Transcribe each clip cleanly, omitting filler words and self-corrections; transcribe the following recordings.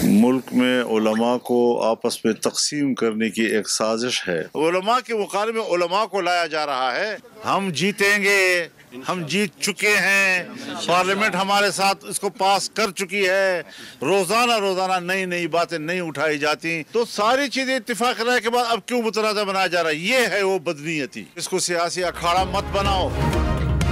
मुल्क में उलमा को आपस में तकसीम करने की एक साजिश है। उलमा के मुकाबले में उलमा को लाया जा रहा है। हम जीतेंगे, हम जीत चुके हैं, पार्लियामेंट हमारे साथ इसको पास कर चुकी है। रोजाना नई नई बातें नहीं उठाई जाती, तो सारी चीजें इत्तेफाक राय के बाद अब क्यों मुतनाज़ा बनाया जा रहा है? ये है वो बदनीयती। इसको सियासी अखाड़ा मत बनाओ।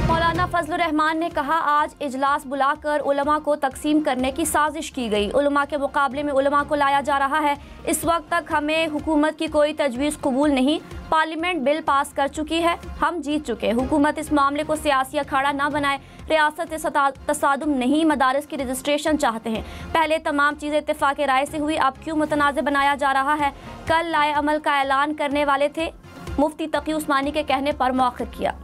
मौलाना फजलुर रहमान ने कहा, आज इजलास बुलाकर उलमा को तकसीम करने की साजिश की गई। उलमा के मुकाबले में उलमा को लाया जा रहा है। इस वक्त तक हमें हुकूमत की कोई तजवीज़ कबूल नहीं। पार्लियामेंट बिल पास कर चुकी है, हम जीत चुके। हुकूमत इस मामले को सियासी अखाड़ा ना बनाए। रियासत तसादुम नहीं, मदारिस की रजिस्ट्रेशन चाहते हैं। पहले तमाम चीज़ें इत्तेफाक राय से हुई, अब क्यों मुतनाज़ बनाया जा रहा है? कल लाए अमल का ऐलान करने वाले थे, मुफ्ती तकी उस्मानी के कहने पर मौखिर किया।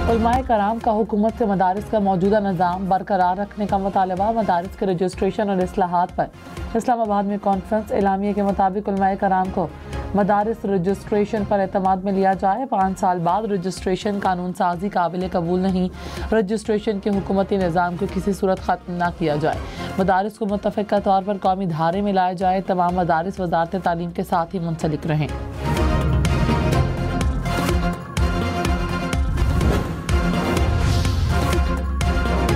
उलमाए कराम का हुकूमत से मदारिस का मौजूदा निज़ाम बरकरार रखने का मुतालबा। मदारिस के रजिस्ट्रेशन और इस्लाहात पर इस्लामाबाद में कॉन्फ्रेंस। एलामिया के मुताबिक उलमाए कराम को मदारिस रजिस्ट्रेशन पर एतमाद में लिया जाए। 5 साल बाद रजिस्ट्रेशन कानून साजी काबिल कबूल नहीं। रजिस्ट्रेशन के हुकूमती निज़ाम को किसी सूरत ख़त्म ना किया जाए। मदारिस को मुत्तफ़िक़ा तौर पर कौमी धारे में लाया जाए। तमाम मदारिस वज़ारत तालीम के साथ ही मुंसलिक रहें।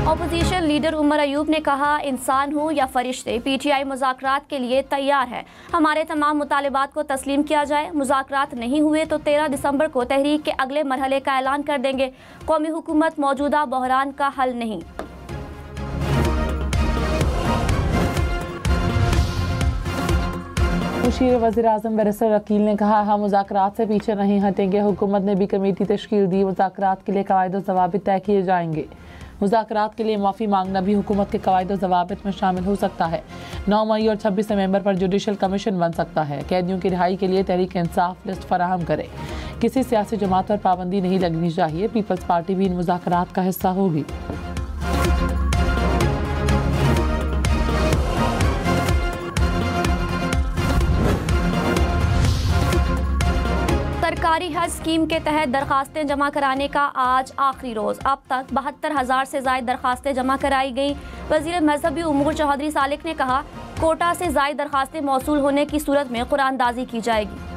अपोजिशन लीडर उमर अयूब ने कहा, इंसान हो या फरिश्ते, पीटीआई मुज़ाकरात के लिए तैयार है। हमारे तमाम मुतालिबात को तस्लीम किया जाए। मुज़ाकरात नहीं हुए तो 13 दिसंबर को तहरीक के अगले मरहले का ऐलान कर देंगे। कौमी हुकूमत मौजूदा बहरान का हल नहीं। मुशीर वज़ीर-ए-आज़म बैरिस्टर अकील ने कहा, हम मुज़ाकरात से पीछे नहीं हटेंगे। हुकूमत ने भी कमेटी तश्कील दी। मुज़ाकरात के लिए कवायद और ज़वाबित तय किए जाएंगे। मुज़ाकरात के लिए माफ़ी मांगना भी हुकूमत के कवायद और ज़वाबित में शामिल हो सकता है। 9 मई और 26 नवंबर पर जुडिशल कमीशन बन सकता है। कैदियों की रिहाई के लिए तहरीक इंसाफ लिस्ट फराहम करे। किसी सियासी जमात पर पाबंदी नहीं लगनी चाहिए। पीपल्स पार्टी भी इन मुज़ाकरात का हिस्सा होगी। सरकारी हज स्कीम के तहत दरखास्तें जमा कराने का आज आखिरी रोज़। अब तक 72,000 से ज़ायद दरखास्तें जमा कराई गई। वज़ीर मज़हबी उमूर चौधरी सालिक ने कहा, कोटा से ज़ायद दरखास्तें मौसूल होने की सूरत में कुरानदाजी की जाएगी।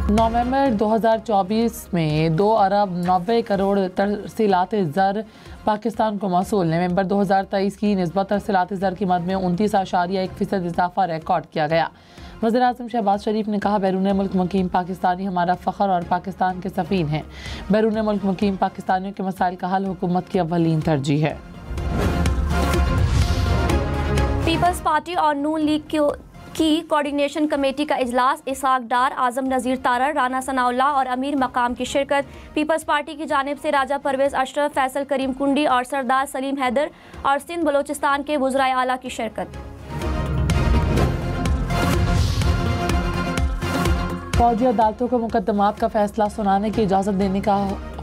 नवंबर 2024 में 2 अरब 90 करोड़ तरसीलात ज़र पाकिस्तान को मौसूल। नवंबर 2023 की निस्बत तरसीलात ज़र की मद में 29.1% इजाफा रिकॉर्ड किया गया। वज़ीर-ए-आज़म शहबाज शरीफ ने कहा, बैरून मुल्क मुकीम पाकिस्तानी हमारा फ़ख्र और पाकिस्तान के सफ़ीन हैं। बैरून मुल्क मुकीम पाकिस्तानियों के मसाइल का हल हुकूमत की अव्वलीन तरजीह है। पीपल्स पार्टी और नून लीग की कोऑर्डिनेशन कमेटी का इजलास। इसहाक डार, आजम नज़ीर तारड़, राना सनाउल्लाह और अमीर मकाम की शिरकत। पीपल्स पार्टी की जानिब से राजा परवेज़ अशरफ, फैसल करीम कुंडी और सरदार सलीम हैदर और सिंध बलोचिस्तान के वज़राए आला की शिरकत। फौजी अदालतों को मुकदमात का फैसला सुनाने की इजाज़त देने का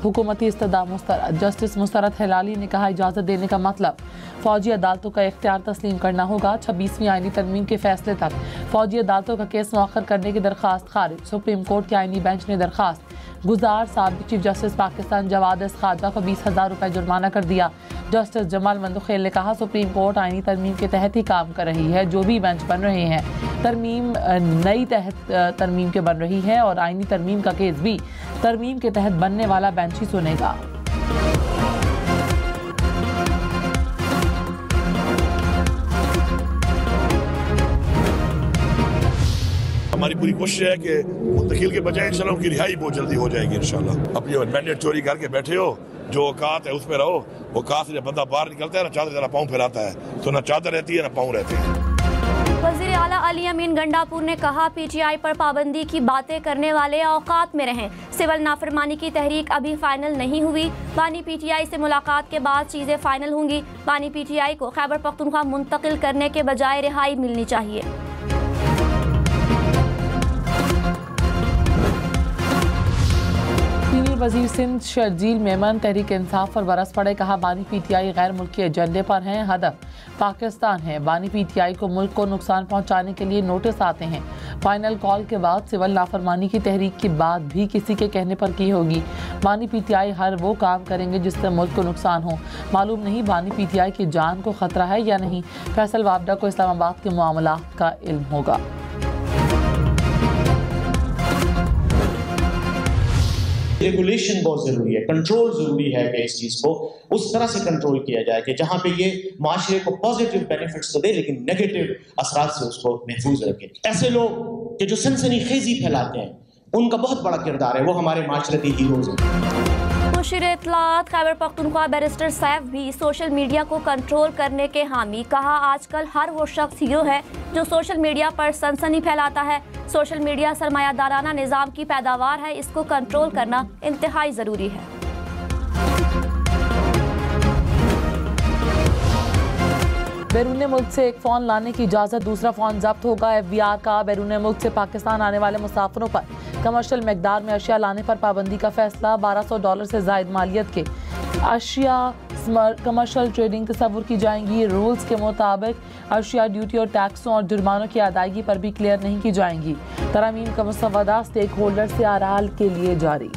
हुकूमती इस्तदा मुस्तरद। जस्टिस मुस्तरद हिलाली ने कहा, इजाज़त देने का मतलब फौजी अदालतों का इख्तियार तस्लीम करना होगा। 26वीं आईनी तरमीम के फैसले तक फौजी अदालतों का केस मौखर करने की दरख्वास्त खारिज। सुप्रीम कोर्ट के आईनी बेंच ने दरख्वास्त गुजार साबिक chief justice Pakistan Jawad S Khawaja को 20,000 रुपये जुर्माना कर दिया। जस्टिस जमाल मंदुखेल ने कहा, सुप्रीम कोर्ट आईनी तरमीम के तहत ही काम कर रही है। जो भी बेंच बन रहे हैं, तरमीम नई तरमीम के बन रही है और आईनी तरमीम का केस भी तरमीम के तहत बनने वाला बेंच ही सुनेगा। हमारी पूरी कोशिश है कि मुंतकिल के बजाय इंशाल्लाह उनकी रिहाई बहुत जल्दी हो जाएगी इंशाल्लाह। अपनी मैंडेट चोरी करके बैठे हो, जो औकात है उस पे रहो। औकात से जब बंदा बाहर निकलता है ना, चादर जरा पाँव फैलाता है, तो ना चादर रहती है ना पाँव रहते हैं। वज़ीर आला अली अमीन गंडापुर ने कहा, पीटीआई पर पाबंदी की बातें करने वाले औकात में रहें। सिविल नाफरमानी की तहरीक अभी फाइनल नहीं हुई। बानी पीटीआई से मुलाकात के बाद चीज़ें फाइनल होंगी। बानी पीटीआई को खैबर पख्तूनख्वा मुंतकिल करने के बजाय रिहाई मिलनी चाहिए। सीनियर वजीर सिंध शर्जील मेमन तहरीक इंसाफ पर बरस पड़े, कहा बानी पीटीआई गैर मुल्की एजेंडे पर हैं, हदफ पाकिस्तान है। बानी पीटीआई को मुल्क को नुकसान पहुंचाने के लिए नोटिस आते हैं। फाइनल कॉल के बाद सिविल नाफरमानी की तहरीक की बात भी किसी के कहने पर की होगी। बानी पीटीआई हर वो काम करेंगे जिससे मुल्क को नुकसान हो। मालूम नहीं बानी पीटीआई की जान को खतरा है या नहीं। फैसल वाबडा को इस्लामाबाद के मामलात का इल्म होगा। रेगुलेशन बहुत जरूरी है, कंट्रोल जरूरी है कि इस चीज को उस तरह से कंट्रोल किया जाए कि जहां पे ये माशरे को पॉजिटिव बेनिफिट्स तो दे लेकिन नेगेटिव असरात से उसको महफूज रखे। ऐसे लोग कि जो सनसनीखेजी फैलाते हैं उनका बहुत बड़ा किरदार है, वो हमारे माशरती हीरोज हैं। मुशीर इत्तलात खैबर पख्तूनख्वा बैरिस्टर सैफ भी सोशल मीडिया को कंट्रोल करने के हामी, कहा आजकल हर वो शख्स हीरो है जो सोशल मीडिया पर सनसनी फैलाता है। सोशल मीडिया सरमायादाराना निज़ाम की पैदावार है, इसको कंट्रोल करना इंतहाई ज़रूरी है। बैरून मुल्क से एक फ़ोन लाने की इजाज़त, दूसरा फ़ोन जब्त होगा। FBI का बैरून मुल्क से पाकिस्तान आने वाले मुसाफिरों पर कमर्शियल मकदार में अशिया लाने पर पाबंदी का फैसला। $1200 से ज़ायद मालियत के अशिया कमर्शियल ट्रेडिंग तस्वुर की जाएंगी। रूल्स के मुताबिक अशिया ड्यूटी और टैक्सों और जुर्मानों की अदायगी पर भी क्लियर नहीं की जाएंगी। तरामीम का मसवदा स्टेक होल्डर से आराल के लिए जारी।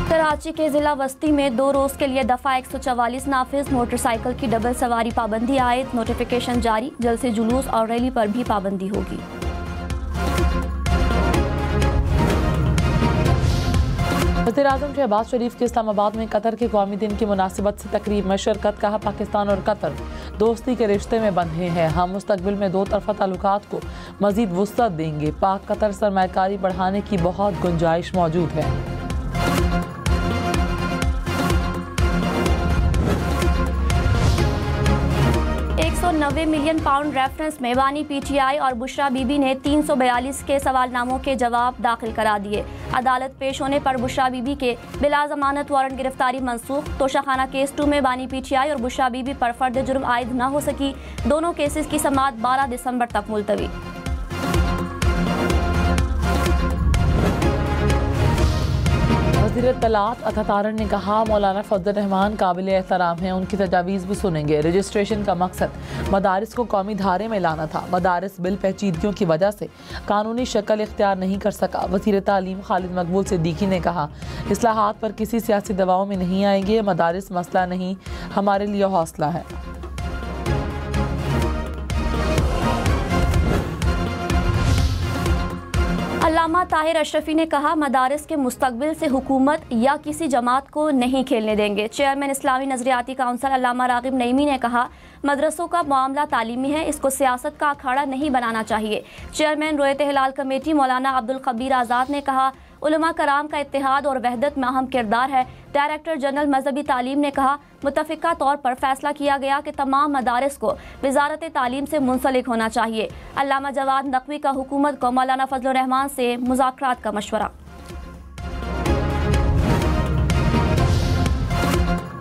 कराची के जिला वस्ती में 2 रोज़ के लिए दफ़ा 144 नाफिज। मोटरसाइकिल की डबल सवारी पाबंदी आयद, नोटिफिकेशन जारी। जलसे जुलूस और रैली पर भी पाबंदी होगी। वज़ीर-ए-आज़म शहबाज शरीफ के इस्लामाबाद में कतर के कौमी दिन की मुनासिबत से तकरीब में शिरकत, कहा पाकिस्तान और कतर दोस्ती के रिश्ते में बंधे हैं, हम मुस्तकबिल में दो तरफ़ा ताल्लुकात को मज़ीद वुसअत देंगे। पाक कतर सरमायाकारी बढ़ाने की बहुत गुंजाइश मौजूद है। 190 मिलियन पाउंड रेफरेंस में बानी पीटीआई और बुशरा बीबी ने 342 के सवालनामों के जवाब दाखिल करा दिए। अदालत पेश होने पर बुशरा बीबी के बिला जमानत वारंट गिरफ्तारी मंसूख। तोशाखाना केस 2 में बानी पीटीआई और बुशरा बीबी पर फर्द जुर्म आयद न हो सकी। दोनों केसेस की समाअत 12 दिसंबर तक मुलतवी। वज़ीर इत्तलात अता तारन ने कहा मौलाना फजल रहमान काबिल एहतराम हैं, उनकी तजावीज़ भी सुनेंगे। रजिस्ट्रेशन का मकसद मदारिस को कौमी धारे में लाना था। मदारिस बिल पेचीदगियों की वजह से कानूनी शक्ल इख्तियार नहीं कर सका। वज़ीर तालीम खालिद मकबूल सिद्दीकी ने कहा इस्लाहात पर किसी सियासी दबाव में नहीं आएंगे। मदारिस मसला नहीं, हमारे लिए हौसला है। अल्लामा ताहिर अशरफी ने कहा मदारिस के मुस्तकबिल से हुकूमत या किसी जमात को नहीं खेलने देंगे। चेयरमैन इस्लामी नजरियाती काउंसिल अल्लामा रागिब नईमी ने कहा मदरसों का मामला तालीमी है, इसको सियासत का अखाड़ा नहीं बनाना चाहिए। चेयरमैन रोयत हिलाल कमेटी मौलाना अब्दुल खबीर आज़ाद ने कहा उलमा कराम का इत्तेहाद और वहदत में अहम किरदार है। डायरेक्टर जनरल मजहबी तालीम ने कहा मुतफ़िका तौर पर फैसला किया गया कि तमाम मदारिस को वजारत तालीम से मुंसलिक होना चाहिए। अल्लामा जवाद नकवी का हुकूमत को मौलाना फजल रहमान से मुज़ाकरात का मशवरा।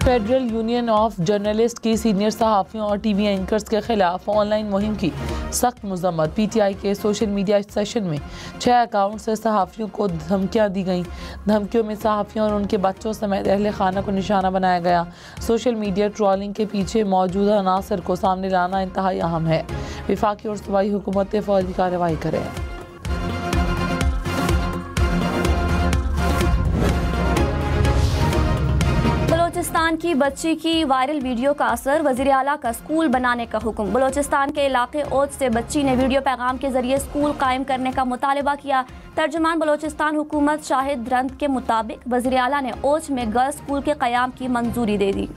फेडरल यूनियन ऑफ जर्नलिस्ट की सीनियर सहाफ़ियों और टीवी एंकर्स के खिलाफ ऑनलाइन मुहिम की सख्त मज़म्मत। पीटीआई के सोशल मीडिया सेशन में 6 अकाउंट से सहाफ़ियों को धमकियां दी गईं। धमकियों में सहाफ़ियों और उनके बच्चों समेत अहले खाना को निशाना बनाया गया। सोशल मीडिया ट्रोलिंग के पीछे मौजूदा अनासर को सामने लाना इंतहाई अहम है। वफाकी और सूबाई हुकूमतें फौरी कार्रवाई करें। बलोचिस्तान की बच्ची की वायरल वीडियो का असर, वज़ीर आला का स्कूल बनाने का हुक्म। बलोचिस्तान के इलाके ओज से बच्ची ने वीडियो पैगाम के जरिए स्कूल कायम करने का मुतालबा किया। तर्जुमान बलोचिस्तान हुकूमत शाहिद रंद के मुताबिक वज़ीर आला ने ओज में गर्ल्स स्कूल के क़याम की मंजूरी दे दी।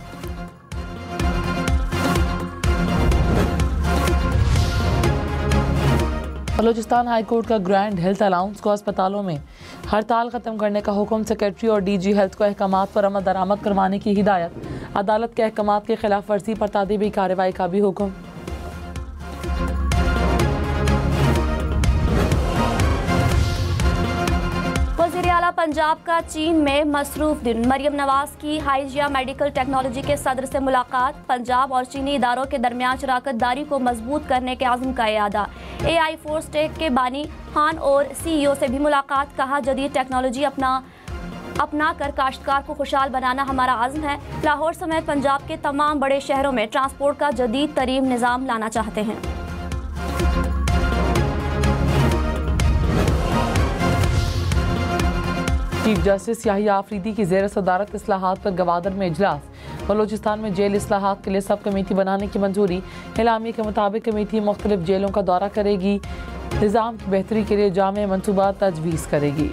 बलोचिस्तान हाई कोर्ट का ग्रैंड हेल्थ अलाउंस को अस्पतालों में हड़ताल ख़त्म करने का हुक्म। सेक्रेटरी और डीजी हेल्थ को अहकामात पर अमल दरामद करवाने की हिदायत। अदालत के अहकामात के खिलाफ वर्जी पर तादीबी कार्रवाई का भी हुक्म। वज़ीर आला पंजाब का चीन में मसरूफ दिन। मरियम नवाज की हाइजिया मेडिकल टेक्नोलॉजी के सदर से मुलाकात। पंजाब और चीनी इदारों के दरमियान शराकत दारी को मजबूत करने के आज़म का इरादा। AI फोर्स टेक के बानी खान और CEO से भी मुलाकात। कहा जदीद टेक्नोलॉजी अपना कर काश्तकार को खुशहाल बनाना हमारा आज़म है। लाहौर समेत पंजाब के तमाम बड़े शहरों में ट्रांसपोर्ट का जदीद तरीन निज़ाम लाना चाहते हैं। चीफ जस्टिस याहिया आफरीदी की ज़ेर सदारत इस्लाहात पर गवादर में इजलास। बलोचिस्तान में जेल इस्लाहात के लिए सब कमेटी बनाने की मंजूरी। एलामिया के मुताबिक कमेटी मुख्तलिफ जेलों का दौरा करेगी, निज़ाम की बेहतरी के लिए जामे मनसूबा तजवीज़ करेगी।